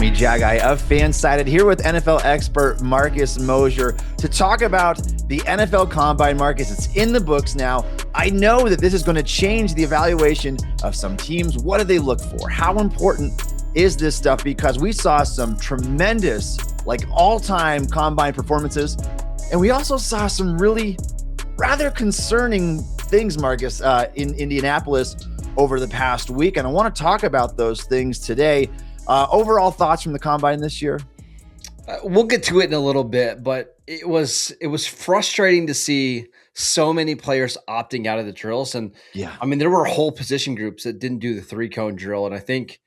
me, Jaggi of FanSided, here with NFL expert Marcus Mosher to talk about the NFL Combine. Marcus, it's in the books now. I know that this is going to change the evaluation of some teams. What do they look for? How important is this stuff? Because we saw some tremendous, all-time Combine performances, and we also saw some really rather concerning things, Marcus, in Indianapolis over the past week. And I want to talk about those things today. Overall thoughts from the Combine this year? We'll get to it in a little bit, but it was frustrating to see so many players opting out of the drills. And yeah, I mean, there were whole position groups that didn't do the 3-cone drill. And I think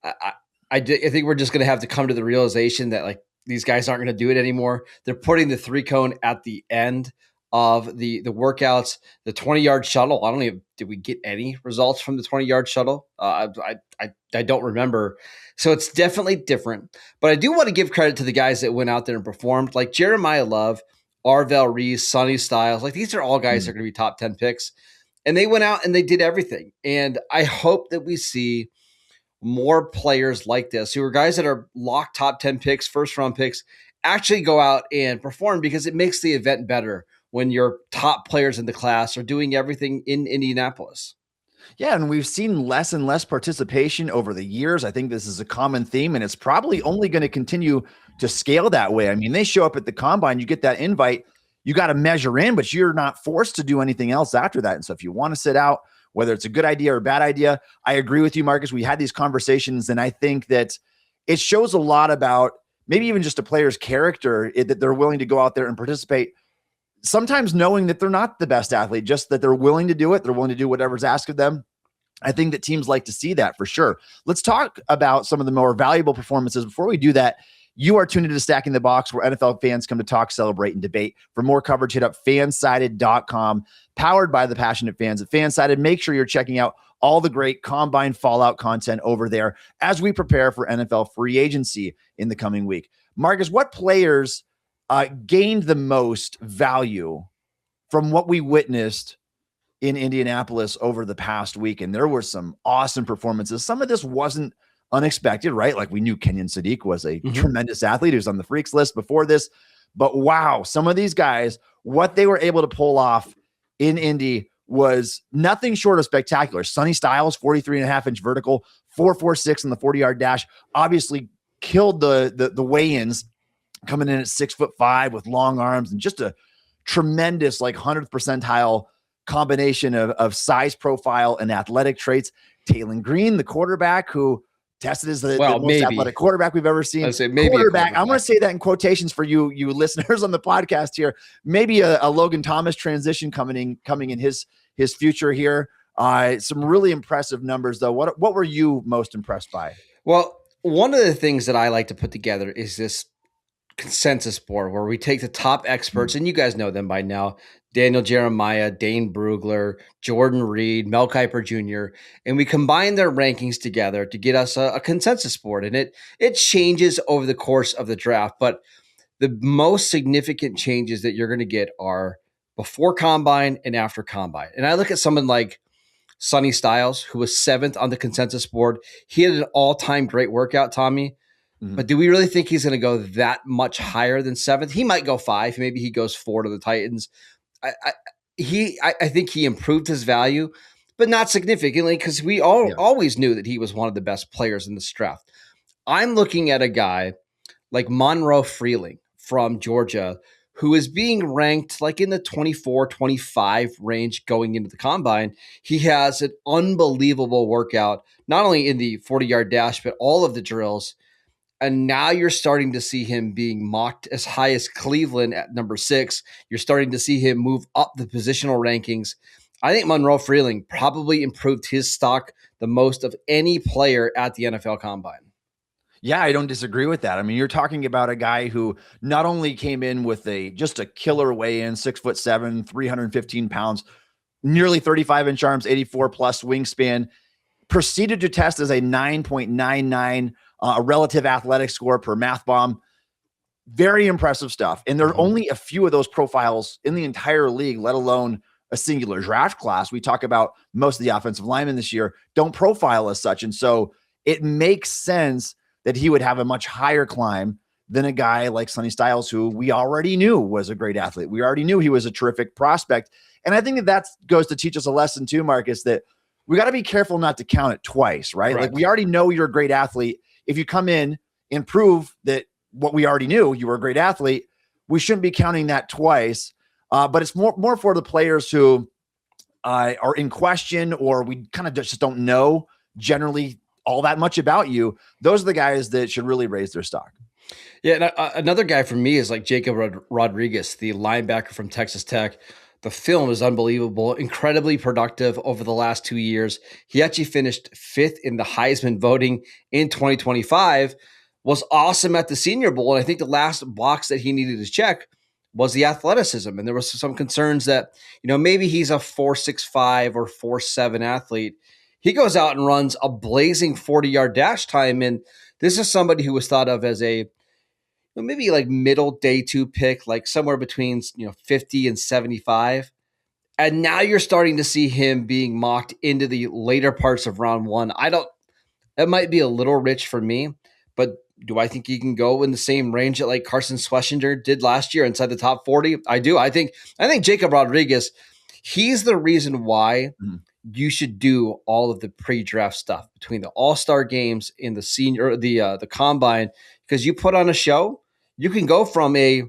I think we're just going to have to come to the realization that these guys aren't going to do it anymore. They're putting the 3-cone at the end of the workouts. The 20-yard shuttle, I don't even, did we get any results from the 20-yard shuttle? I don't remember. So it's definitely different. But I do want to give credit to the guys that went out there and performed, like Jeremiah Love, Arvell Reese, Sonny Styles. These are all guys that are going to be top 10 picks. And they went out and they did everything. And I hope that we see more players like this, who are guys that are locked top 10 picks, first-round picks, actually go out and perform, because it makes the event better when your top players in the class are doing everything in Indianapolis. Yeah, and we've seen less and less participation over the years. I think this is a common theme, and it's probably only going to continue to scale that way. I mean, they show up at the Combine, you get that invite, you got to measure in, but you're not forced to do anything else after that. And so if you want to sit out, whether it's a good idea or a bad idea, I agree with you, Marcus. We had these conversations, and I think that it shows a lot about maybe even just a player's character, that they're willing to go out there and participate, sometimes knowing that they're not the best athlete, just that they're willing to do it. They're willing to do whatever's asked of them. I think that teams like to see that for sure. Let's talk about some of the more valuable performances. Before we do that, you are tuned into Stacking the Box, where NFL fans come to talk, celebrate, and debate. For more coverage, hit up fansided.com, powered by the passionate fans at FanSided. Make sure you're checking out all the great Combine Fallout content over there as we prepare for NFL free agency in the coming week. Marcus, what players gained the most value from what we witnessed in Indianapolis over the past week? And there were some awesome performances. Some of this wasn't unexpected, right? We knew Kenyon Sadiq was a tremendous athlete. He was on the freaks list before this, but wow, some of these guys, what they were able to pull off in Indy was nothing short of spectacular. Sonny Styles, 43.5-inch vertical, 4.46 in the 40-yard dash, obviously killed the weigh-ins, coming in at 6'5" with long arms, and just a tremendous 100th percentile combination of size profile and athletic traits. Taylon Green, the quarterback, who tested as the most athletic quarterback we've ever seen. Quarterback. I'm going to say that in quotations for you listeners on the podcast here. Maybe a Logan Thomas transition coming in his future here. Some really impressive numbers, though. What were you most impressed by? Well, one of the things that I like to put together is this consensus board where we take the top experts, and you guys know them by now: Daniel Jeremiah, Dane Brugler, Jordan Reed, Mel Kiper Jr., and we combine their rankings together to get us a consensus board. And it changes over the course of the draft, but the most significant changes that you're going to get are before Combine and after Combine. And I look at someone like Sonny Styles, who was 7th on the consensus board. He had an all-time great workout, Tommy. But do we really think he's going to go that much higher than 7th? He might go 5. Maybe he goes 4 to the Titans. I think he improved his value, but not significantly, because we always knew that he was one of the best players in this draft. I'm looking at a guy like Monroe Freeling from Georgia, who is being ranked in the 24, 25 range going into the Combine. He has an unbelievable workout, not only in the 40-yard dash, but all of the drills. And now you're starting to see him being mocked as high as Cleveland at number 6. You're starting to see him move up the positional rankings. I think Monroe Freeling probably improved his stock the most of any player at the NFL Combine. Yeah, I don't disagree with that. I mean, you're talking about a guy who not only came in with just a killer weigh-in, 6'7", 315 pounds, nearly 35-inch arms, 84+ wingspan, proceeded to test as a 9.99 a relative athletic score per Math Bomb. Very impressive stuff. And there are only a few of those profiles in the entire league, let alone a singular draft class. We talk about most of the offensive linemen this year don't profile as such. And so it makes sense that he would have a much higher climb than a guy like Sonny Styles, who we already knew was a great athlete. We already knew he was a terrific prospect. And I think that goes to teach us a lesson too, Marcus, that we got to be careful not to count it twice, right? Correct. Like we already know you're a great athlete. If you come in and prove that what we already knew, you were a great athlete, we shouldn't be counting that twice. But it's more for the players who are in question, or we kind of just don't know generally all that much about you. Those are the guys that should really raise their stock. Yeah, and another guy for me is like Jacob Rodriguez, the linebacker from Texas Tech. The film is unbelievable, incredibly productive over the last 2 years. He actually finished 5th in the Heisman voting in 2025, was awesome at the Senior Bowl. And I think the last box that he needed to check was the athleticism. And there was some concerns that, maybe he's a 4.65 or 4.7 athlete. He goes out and runs a blazing 40-yard dash time. And this is somebody who was thought of as a maybe like middle day 2 pick, like somewhere between 50 and 75. And now you're starting to see him being mocked into the later parts of round 1. That might be a little rich for me, but do I think he can go in the same range that like Carson Schlesinger did last year inside the top 40? I do. I think Jacob Rodriguez, he's the reason why you should do all of the pre-draft stuff between the all-star games in the senior, the combine, because you put on a show. You can go from a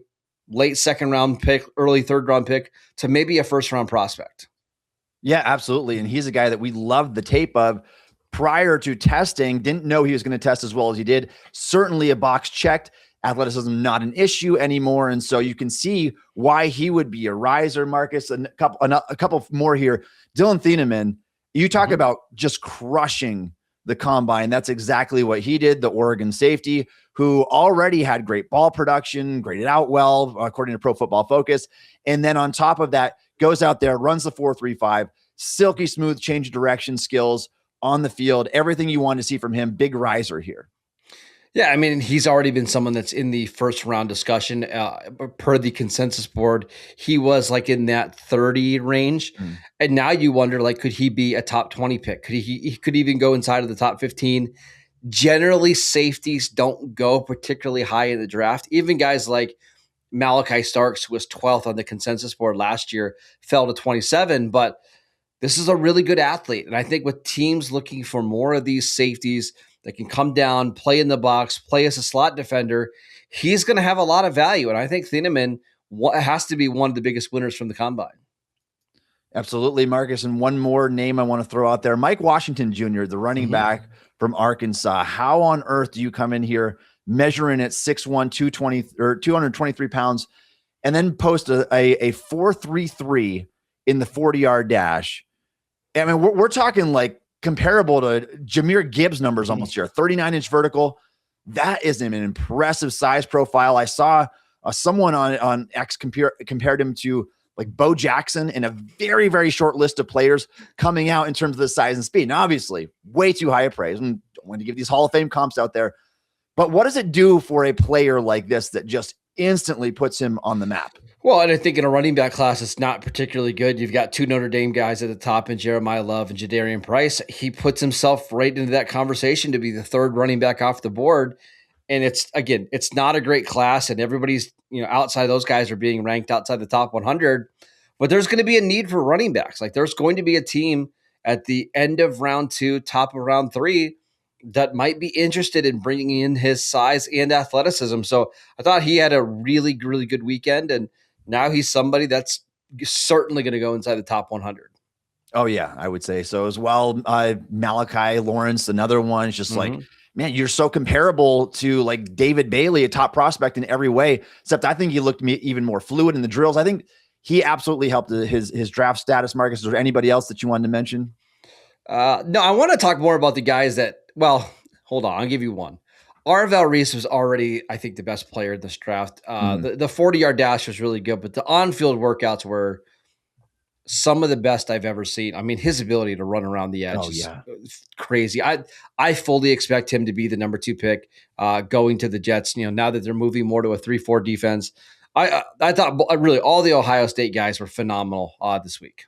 late 2nd round pick, early 3rd round pick to maybe a 1st round prospect. Yeah, absolutely. And he's a guy that we loved the tape of prior to testing. Didn't know he was going to test as well as he did. Certainly a box checked. Athleticism not an issue anymore. And so you can see why he would be a riser, Marcus. A couple more here. Dylan Thieneman, you talk about just crushing the combine. That's exactly what he did. The Oregon safety, who already had great ball production, graded out well, according to Pro Football Focus. And then on top of that, goes out there, runs the 4.35, silky smooth change of direction skills on the field. Everything you want to see from him. Big riser here. Yeah, I mean, he's already been someone that's in the 1st round discussion. Per the consensus board, he was like in that 30 range. And now you wonder, like, could he be a top 20 pick? He could even go inside of the top 15. Generally, safeties don't go particularly high in the draft. Even guys like Malachi Starks, who was 12th on the consensus board last year, fell to 27. But this is a really good athlete. And I think with teams looking for more of these safeties that can come down, play in the box, play as a slot defender, he's going to have a lot of value. And I think Thieneman has to be one of the biggest winners from the combine. Absolutely, Marcus. And one more name I want to throw out there, Mike Washington Jr., the running back from Arkansas. How on earth do you come in here measuring at 6'1", 223 pounds, and then post a 4.33 in the 40-yard dash? I mean, we're talking like comparable to Jahmyr Gibbs numbers almost here, 39-inch vertical. That is an impressive size profile. I saw someone on X compared him to like Bo Jackson in a very, very short list of players coming out in terms of the size and speed. Now, obviously, way too high a praise. And don't want to give these Hall of Fame comps out there. But what does it do for a player like this that just instantly puts him on the map? Well, and I think in a running back class, it's not particularly good. You've got 2 Notre Dame guys at the top in Jeremiah Love and Jadarian Price. He puts himself right into that conversation to be the 3rd running back off the board. And it's not a great class, and everybody's, outside those guys are being ranked outside the top 100. But there's going to be a need for running backs. Like there's going to be a team at the end of round 2, top of round 3, that might be interested in bringing in his size and athleticism. So I thought he had a really, really good weekend, and now he's somebody that's certainly going to go inside the top 100. Oh, yeah, I would say so as well. Malachi Lawrence, another one. It's just like, man, you're so comparable to like David Bailey, a top prospect in every way, except I think he looked even more fluid in the drills. I think he absolutely helped his draft status. Marcus, is there anybody else that you wanted to mention? No, I want to talk more about the guys that, well, hold on. I'll give you one. Arvell Reese was already, I think, the best player in this draft. The 40-yard dash was really good, but the on-field workouts were some of the best I've ever seen. I mean, his ability to run around the edge is crazy. I fully expect him to be the number 2 pick going to the Jets, now that they're moving more to a 3-4 defense. I thought really all the Ohio State guys were phenomenal this week.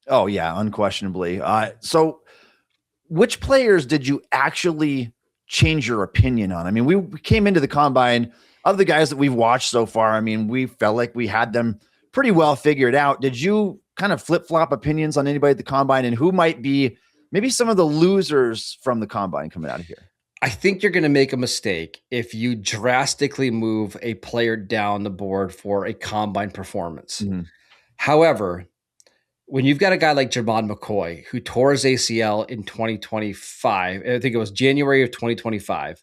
Oh, yeah, unquestionably. So which players did you actually change your opinion on? I mean, we came into the combine of the guys that we've watched so far. I mean, we felt like we had them pretty well figured out. Did you kind of flip-flop opinions on anybody at the combine, and who might be maybe some of the losers from the combine coming out of here? I think you're going to make a mistake if you drastically move a player down the board for a combine performance. Mm-hmm. However, when you've got a guy like Jermon McCoy, who tore his ACL in 2025, I think it was January of 2025,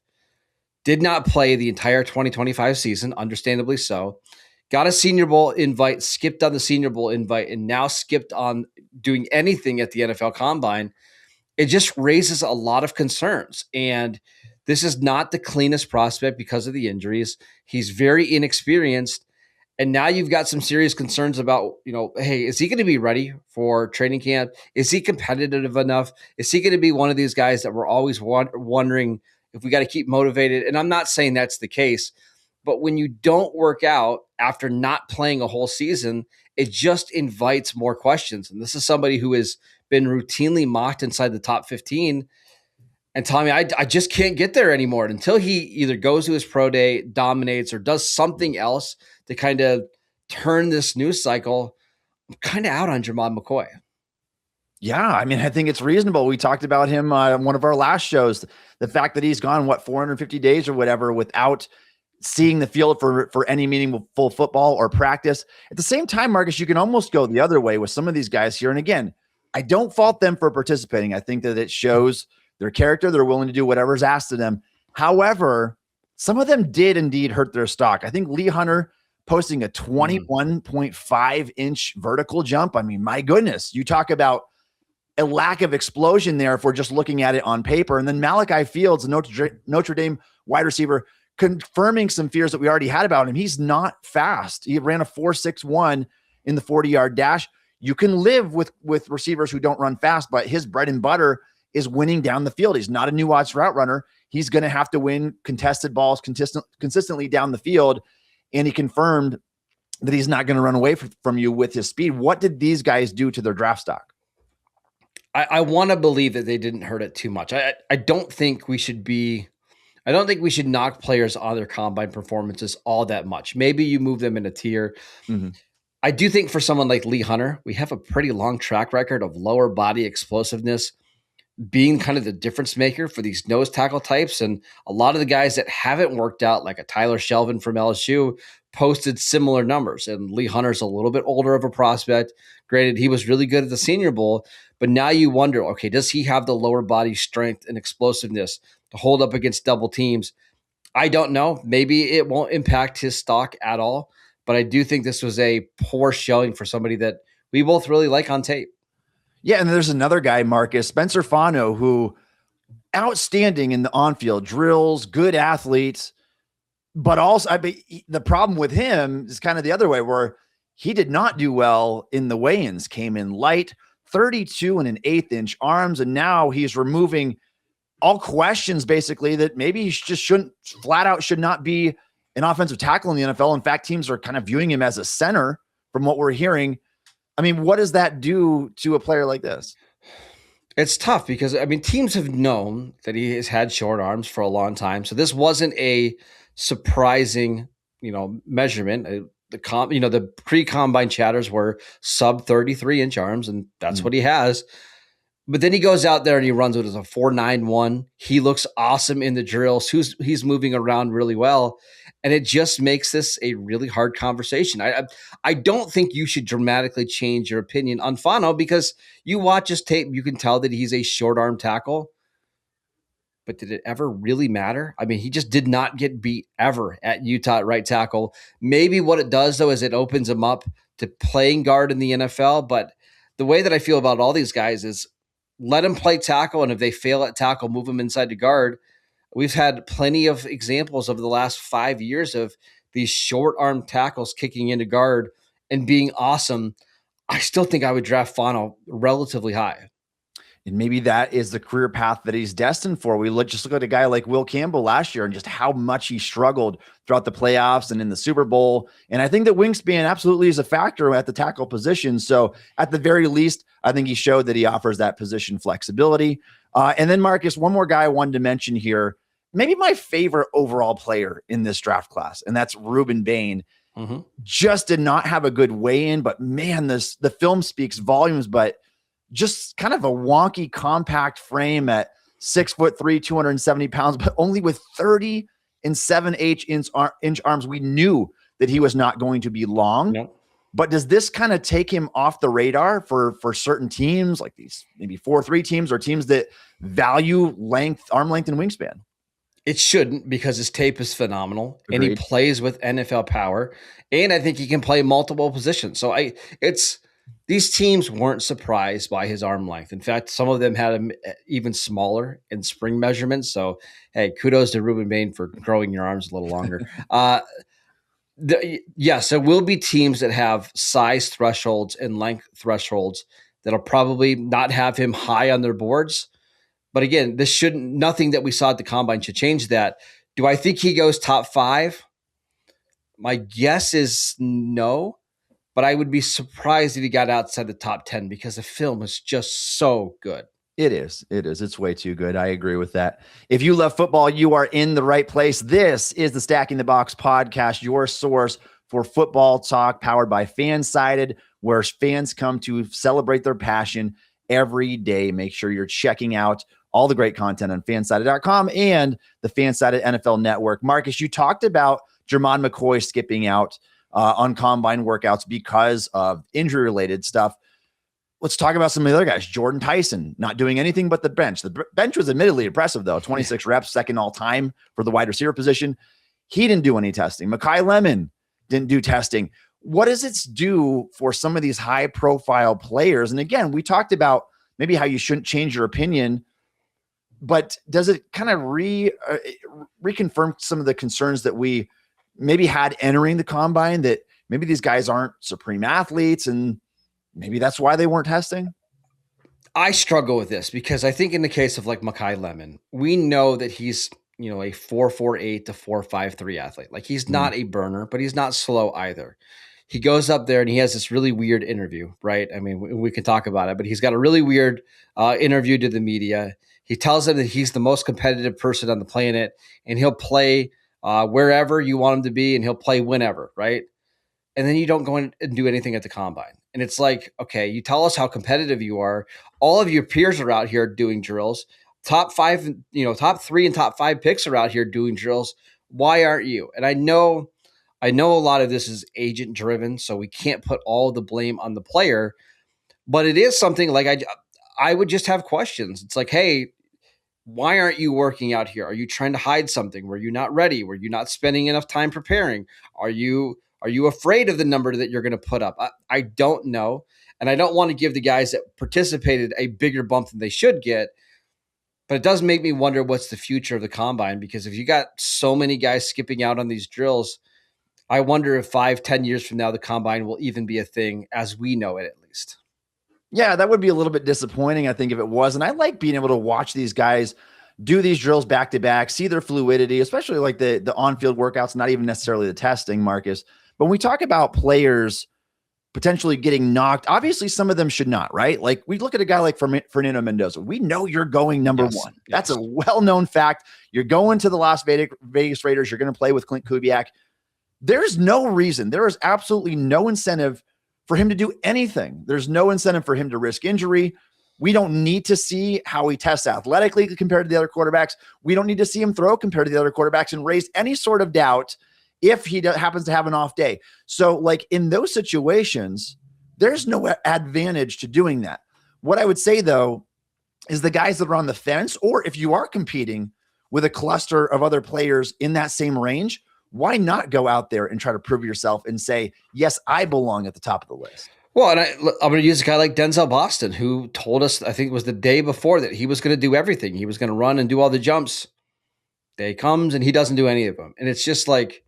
did not play the entire 2025 season, understandably so, got a Senior Bowl invite, skipped on the Senior Bowl invite, and now skipped on doing anything at the NFL Combine, it just raises a lot of concerns. And this is not the cleanest prospect because of the injuries. He's very inexperienced. And now you've got some serious concerns about, hey, is he going to be ready for training camp? Is he competitive enough? Is he going to be one of these guys that we're always wondering if we got to keep motivated? And I'm not saying that's the case, but when you don't work out after not playing a whole season, it just invites more questions. And this is somebody who has been routinely mocked inside the top 15. And Tommy, I just can't get there anymore until he either goes to his pro day, dominates, or does something else to kind of turn this news cycle. I'm kind of out on Jermon McCoy. Yeah, I mean, I think it's reasonable. We talked about him on one of our last shows, the fact that he's gone, 450 days or whatever without seeing the field for any meaningful football or practice. At the same time, Marcus, you can almost go the other way with some of these guys here. And again, I don't fault them for participating. I think that it shows their character. They're willing to do whatever's asked of them. However, some of them did indeed hurt their stock. I think Lee Hunter posting a 21.5-inch vertical jump. I mean, my goodness, you talk about a lack of explosion there if we're just looking at it on paper. And then Malachi Fields, a Notre Dame wide receiver, confirming some fears that we already had about him. He's not fast. He ran a 4.61 in the 40-yard dash. You can live with receivers who don't run fast, but his bread and butter is winning down the field. He's not a nuanced route runner. He's going to have to win contested balls consistently down the field. And he confirmed that he's not going to run away from you with his speed. What did these guys do to their draft stock? I want to believe that they didn't hurt it too much. I don't think we should knock players on their combine performances all that much. Maybe you move them in a tier. Mm-hmm. I do think for someone like Lee Hunter, we have a pretty long track record of lower body explosiveness being kind of the difference maker for these nose tackle types. And a lot of the guys that haven't worked out, like a Tyler Shelvin from LSU, posted similar numbers. And Lee Hunter's a little bit older of a prospect. Granted, he was really good at the Senior Bowl, but now you wonder, okay, does he have the lower body strength and explosiveness to hold up against double teams? I don't know. Maybe it won't impact his stock at all, but I do think this was a poor showing for somebody that we both really like on tape. Yeah, and there's another guy, Marcus, Spencer Fano, who outstanding in the on-field drills, good athlete, but also the problem with him is kind of the other way, where he did not do well in the weigh-ins, came in light, 32 and an 1/8-inch arms, and now he's removing all questions basically that maybe he just should not be an offensive tackle in the NFL. In fact, teams are kind of viewing him as a center from what we're hearing. I mean, what does that do to a player like this? It's tough because, teams have known that he has had short arms for a long time. So this wasn't a surprising, measurement. The pre-combine chatters were sub 33-inch arms, and that's what he has. But then he goes out there and he runs with a 4.91. He looks awesome in the drills. He's moving around really well. And it just makes this a really hard conversation. I don't think you should dramatically change your opinion on Fano because you watch his tape, you can tell that he's a short arm tackle. But did it ever really matter? He just did not get beat ever at Utah at right tackle. Maybe what it does, though, is it opens him up to playing guard in the NFL. But the way that I feel about all these guys is let them play tackle, and if they fail at tackle, move them inside to guard. We've had plenty of examples over the last 5 years of these short arm tackles kicking into guard and being awesome. I still think I would draft Fano relatively high. And maybe that is the career path that he's destined for. Just look at a guy like Will Campbell last year and just how much he struggled throughout the playoffs and in the Super Bowl. And I think that wingspan absolutely is a factor at the tackle position. So at the very least, I think he showed that he offers that position flexibility. And then Marcus, one more guy I wanted to mention here. maybe my favorite overall player in this draft class, and that's Ruben Bain. Mm-hmm. Just did not have a good weigh-in, but man, the film speaks volumes, but just kind of a wonky, compact frame at 6'3", 270 pounds, but only with 30 and 7/8 inch arms. We knew that he was not going to be long. Nope. But does this kind of take him off the radar for certain teams, like these maybe 4-3 teams or teams that value length, arm length, and wingspan? It shouldn't, because his tape is phenomenal. Agreed. And he plays with NFL power, and I think he can play multiple positions. So these teams weren't surprised by his arm length. In fact, some of them had him even smaller in spring measurements. So, hey, kudos to Ruben Bain for growing your arms a little longer. Yes, there will be teams that have size thresholds and length thresholds that'll probably not have him high on their boards. But again, nothing that we saw at the combine should change that. Do I think he goes top 5? My guess is no, but I would be surprised if he got outside the top 10, because the film is just so good. It is. It's way too good. I agree with that. If you love football, you are in the right place. This is the Stacking the Box podcast, your source for football talk, powered by FanSided, where fans come to celebrate their passion every day. Make sure you're checking out all the great content on fansided.com and the FanSided NFL Network. Marcus, you talked about Jermon McCoy skipping out on combine workouts because of injury-related stuff. Let's talk about some of the other guys. Jordan Tyson, not doing anything but the bench. The bench was admittedly impressive, though. 26 reps, second all-time for the wide receiver position. He didn't do any testing. Mekhi Lemon didn't do testing. What does it do for some of these high-profile players? And again, we talked about maybe how you shouldn't change your opinion, but does it kind of reconfirm some of the concerns that we maybe had entering the combine, that maybe these guys aren't supreme athletes and maybe that's why they weren't testing? I struggle with this because I think in the case of like Mekhi Lemon, we know that he's, a 4.48 to 4.53 athlete. Like, he's not a burner, but he's not slow either. He goes up there and he has this really weird interview, right? I mean, we can talk about it, but he's got a really weird interview to the media. He tells them that he's the most competitive person on the planet, and he'll play wherever you want him to be, and he'll play whenever, right? And then you don't go in and do anything at the combine. And it's like, okay, you tell us how competitive you are. All of your peers are out here doing drills. Top 5, top 3 and top 5 picks are out here doing drills. Why aren't you? And I know a lot of this is agent driven, so we can't put all the blame on the player, but it is something like I would just have questions. It's like, hey, why aren't you working out here? Are you trying to hide something? Were you not ready? Were you not spending enough time preparing? Are you afraid of the number that you're going to put up? I don't know. And I don't want to give the guys that participated a bigger bump than they should get. But it does make me wonder what's the future of the combine, because if you got so many guys skipping out on these drills, I wonder if 5-10 years from now, the combine will even be a thing as we know it, at least. Yeah, that would be a little bit disappointing, I think, if it was. And I like being able to watch these guys do these drills back to back, see their fluidity, especially like the on-field workouts, not even necessarily the testing, Marcus. But when we talk about players potentially getting knocked, obviously some of them should not, right? Like, we look at a guy like Fernando Mendoza. We know you're going number one. That's a well-known fact. You're going to the Las Vegas Raiders. You're going to play with Clint Kubiak. There's no reason. There is absolutely no incentive for him to do anything. There's no incentive for him to risk injury. We don't need to see how he tests athletically compared to the other quarterbacks. We don't need to see him throw compared to the other quarterbacks and raise any sort of doubt if he happens to have an off day. So, like, in those situations, there's no advantage to doing that. What I would say, though, is the guys that are on the fence, or if you are competing with a cluster of other players in that same range, why not go out there and try to prove yourself and say, yes, I belong at the top of the list? Well, and I'm going to use a guy like Denzel Boston, who told us, I think it was the day before, that he was going to do everything. He was going to run and do all the jumps. Day comes and he doesn't do any of them. And it's just like,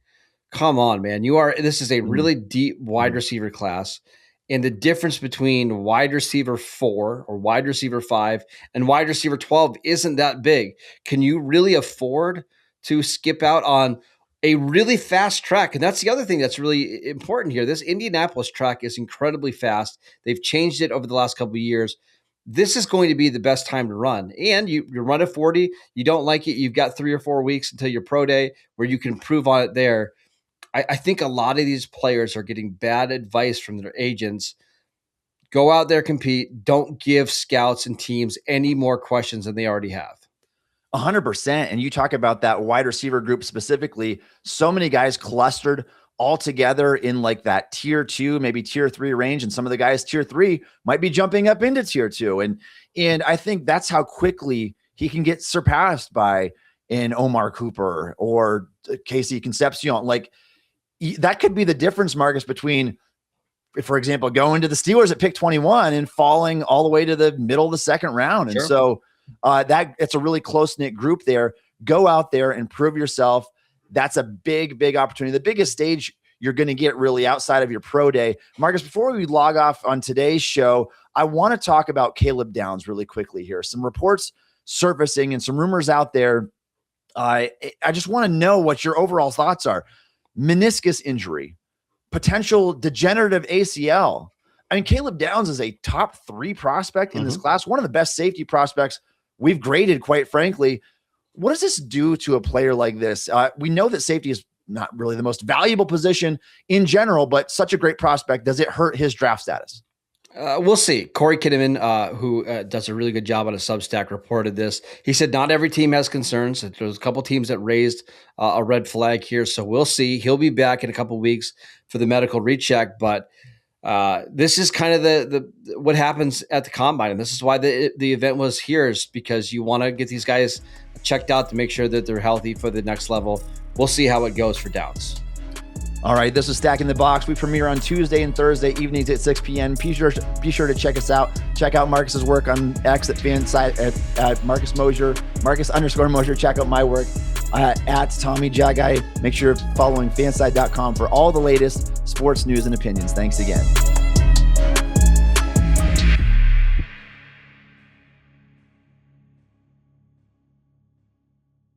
come on, man. This is a really deep wide receiver class. And the difference between wide receiver 4 or wide receiver 5 and wide receiver 12 isn't that big. Can you really afford to skip out on a really fast track? And that's the other thing that's really important here. This Indianapolis track is incredibly fast. They've changed it over the last couple of years. this is going to be the best time to run. And you run a 40, you don't like it, you've got 3 or 4 weeks until your pro day where you can improve on it there. I think a lot of these players are getting bad advice from their agents. Go out there, compete. Don't give scouts and teams any more questions than they already have. 100%. And you talk about that wide receiver group specifically, so many guys clustered all together in like that tier 2, maybe tier 3 range. And some of the guys tier 3 might be jumping up into tier 2. And I think that's how quickly he can get surpassed by an Omar Cooper or Casey Concepcion. Like that could be the difference, Marcus, between, for example, going to the Steelers at pick 21 and falling all the way to the middle of the second round. Sure. And so that it's a really close-knit group there. Go out there and prove yourself. That's a big, big opportunity. The biggest stage you're going to get really outside of your pro day. Marcus, before we log off on today's show, I want to talk about Caleb Downs really quickly here. Some reports surfacing and some rumors out there. I just want to know what your overall thoughts are. Meniscus injury, potential degenerative ACL. I mean, Caleb Downs is a top 3 prospect in this class, one of the best safety prospects we've graded, quite frankly. What does this do to a player like this? We know that safety is not really the most valuable position in general, but such a great prospect. Does it hurt his draft status? We'll see. Corey Kinnaman, who does a really good job on a Substack, reported this. He said not every team has concerns. There's a couple teams that raised a red flag here, so we'll see. He'll be back in a couple weeks for the medical recheck, but this is kind of the what happens at the combine, and this is why the event was here, is because you want to get these guys checked out to make sure that they're healthy for the next level. We'll see how it goes for Downs. All right, this is Stacking the Box. We premiere on Tuesday and Thursday evenings at 6 p.m. Be sure to check us out. Check out Marcus's work on X at FanSided at Marcus Mosher, Marcus_Mosher. Check out my work at Tommy Jaggi. Make sure you're following fanside.com for all the latest sports news and opinions. Thanks again.